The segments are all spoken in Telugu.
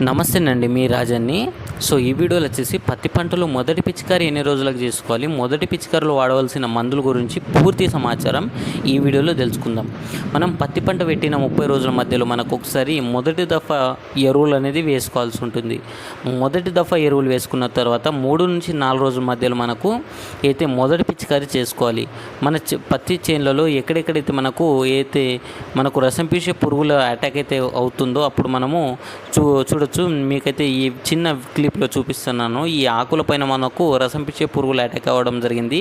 నమస్తేనండి, మీ రాజన్ని. సో ఈ వీడియోలో వచ్చేసి పత్తి పంటలో మొదటి పిచికారీ ఎన్ని రోజులకు చేసుకోవాలి, మొదటి పిచికారీలో వాడవలసిన మందుల గురించి పూర్తి సమాచారం ఈ వీడియోలో తెలుసుకుందాం. మనం పత్తి పంట పెట్టిన 30 రోజుల మధ్యలో మనకు ఒకసారి మొదటి దఫా ఎరువులు అనేది వేసుకోవాల్సి ఉంటుంది. మొదటి దఫా ఎరువులు వేసుకున్న తర్వాత 3 నుంచి 4 రోజుల మధ్యలో మనకు అయితే మొదటి పిచికారీ చేసుకోవాలి. మన పత్తి చేనులలో ఎక్కడెక్కడైతే మనకు రసం పీసే పురుగుల అటాక్ అయితే అవుతుందో అప్పుడు మనము చూడొచ్చు. మీకైతే ఈ చిన్న క్లిప్లో చూపిస్తున్నాను. ఈ ఆకుల పైన మనకు రసం పీల్చే పురుగులు అటాక్ అవ్వడం జరిగింది.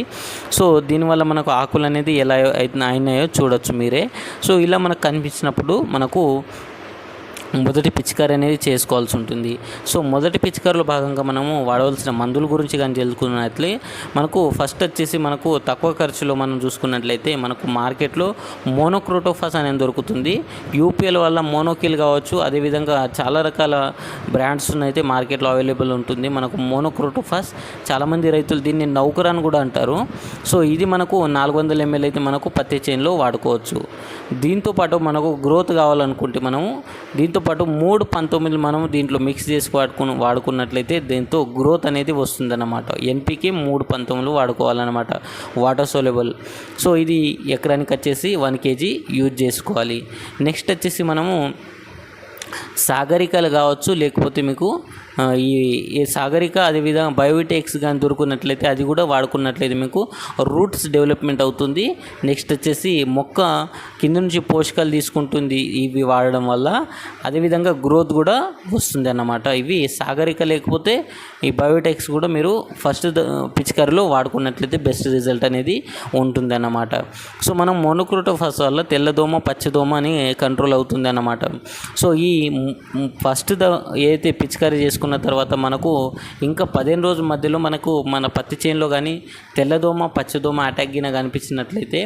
సో దీనివల్ల మనకు ఆకులు అనేది ఎలా అయినాయో చూడొచ్చు మీరే. సో ఇలా మనకు కనిపించినప్పుడు మనకు మొదటి పిచికారీ అనేది చేసుకోవాల్సి ఉంటుంది. సో మొదటి పిచికారీలో భాగంగా మనము వాడవలసిన మందుల గురించి కానీ తెలుసుకున్నట్లయితే మనకు ఫస్ట్ వచ్చేసి మనకు తక్కువ ఖర్చులో మనం చూసుకున్నట్లయితే మనకు మార్కెట్లో మోనోక్రోటోఫాస్ అనేది దొరుకుతుంది. యూపీఎల్ వల్ల మోనోకిల్ కావచ్చు, అదేవిధంగా చాలా రకాల బ్రాండ్స్ అయితే మార్కెట్లో అవైలబుల్ ఉంటుంది. మనకు మోనోక్రోటోఫాస్ చాలామంది రైతులు దీన్ని నౌకరాన్ కూడా అంటారు. సో ఇది మనకు 400 ml అయితే మనకు పత్తి చేనులో వాడుకోవచ్చు. దీంతోపాటు మనకు గ్రోత్ కావాలనుకుంటే మనము దీంతోపాటు 3-19 మనం దీంట్లో మిక్స్ చేసి వాడుకున్నట్లయితే దీంతో గ్రోత్ అనేది వస్తుందన్నమాట. ఎన్పికే 3-19 వాడుకోవాలన్నమాట, వాటర్ సోలబుల్. సో ఇది ఎకరానికి వచ్చేసి 1 kg యూజ్ చేసుకోవాలి. నెక్స్ట్ వచ్చేసి మనము సాగరికలు కావచ్చు, లేకపోతే మీకు ఈ సాగరిక అదేవిధంగా బయోటెక్స్ కానీ దొరుకున్నట్లయితే అది కూడా వాడుకున్నట్లయితే మీకు రూట్స్ డెవలప్మెంట్ అవుతుంది. నెక్స్ట్ వచ్చేసి మొక్క కింద నుంచి పోషకాలు తీసుకుంటుంది ఇవి వాడడం వల్ల, అదేవిధంగా గ్రోత్ కూడా వస్తుంది అన్నమాట. ఇవి సాగరిక లేకపోతే ఈ బయోటెక్స్ కూడా మీరు ఫస్ట్ పిచికారీలో వాడుకున్నట్లయితే బెస్ట్ రిజల్ట్ అనేది ఉంటుంది అన్నమాట. సో మనం మోనోక్రోటోఫాస్ వల్ల తెల్లదోమ పచ్చదోమ అని కంట్రోల్ అవుతుంది అన్నమాట. సో ఈ ఫస్ట్ ఏదైతే పిచికారీ చేసుకున్న తర్వాత మనకు ఇంకా 15 రోజుల మధ్యలో మనకు మన పత్తి చేనులో కానీ తెల్లదోమ పచ్చదోమ అటాక్ గిన కనిపించినట్లయితే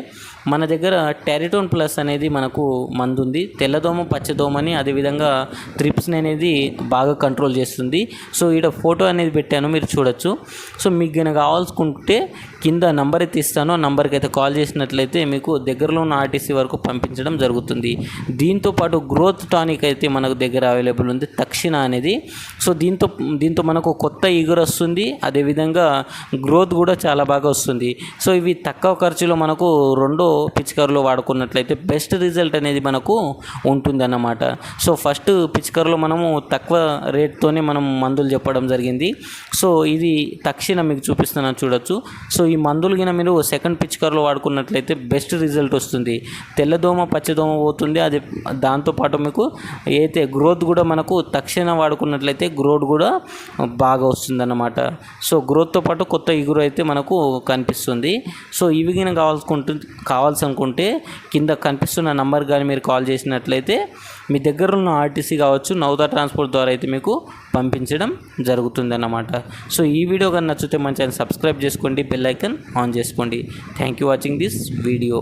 మన దగ్గర టెరిటోన్ ప్లస్ అనేది మనకు మందు ఉంది. తెల్లదోమ పచ్చదోమని అదేవిధంగా త్రిప్స్ని అనేది బాగా కంట్రోల్ చేస్తుంది. సో ఇక్కడ ఫోటో అనేది పెట్టాను, మీరు చూడొచ్చు. సో మీకు గిన కావాల్సుకుంటే కింద నంబర్ అయితే ఇస్తాను, ఆ నంబర్కి అయితే కాల్ చేసినట్లయితే మీకు దగ్గరలో ఉన్న ఆర్టీసీ వరకు పంపించడం జరుగుతుంది. దీంతోపాటు గ్రోత్ టానిక్ అయితే మనకు దగ్గర అవైలబుల్ ఉంది, తక్షణ అనేది. సో దీంతో మనకు కొత్త ఇగురు వస్తుంది, అదేవిధంగా గ్రోత్ కూడా చాలా బాగా వస్తుంది. సో ఇవి తక్కువ ఖర్చులో మనకు రెండో పిచికారీలో వాడుకున్నట్లయితే బెస్ట్ రిజల్ట్ అనేది మనకు ఉంటుంది అన్నమాట. సో ఫస్ట్ పిచికారీలో మనము తక్కువ రేట్తోనే మనం మందులు చెప్పడం జరిగింది. సో ఇది తక్షణ మీకు చూపిస్తున్నాను, చూడొచ్చు. సో ఈ మందులు గిన మీరు సెకండ్ పిచికారీలో వాడుకున్నట్లయితే బెస్ట్ రిజల్ట్ వస్తుంది. తెల్లదోమ పచ్చదోమ పోతుంది, అది దాంతోపాటు మీకు అయితే గ్రోత్ కూడా మనకు తక్షణ వాడుకున్నట్లయితే గ్రోత్ కూడా బాగా వస్తుందన్నమాట. సో గ్రోత్తో పాటు కొత్త ఇగురు అయితే మనకు కనిపిస్తుంది. సో ఇవి గిన కావాల్సి అనుకుంటే కింద కనిపిస్తున్న నంబర్ కానీ మీరు కాల్ చేసినట్లయితే మీ దగ్గర ఉన్న ఆర్టీసీ కావచ్చు, నౌదా ట్రాన్స్పోర్ట్ ద్వారా అయితే మీకు పంపించడం జరుగుతుంది అన్నమాట. సో ఈ వీడియో కానీ నచ్చితే మన ఛానల్ సబ్స్క్రైబ్ చేసుకోండి, బెల్ ఐకాన్ ఆన్ చేసుకోండి. Thank you watching this video.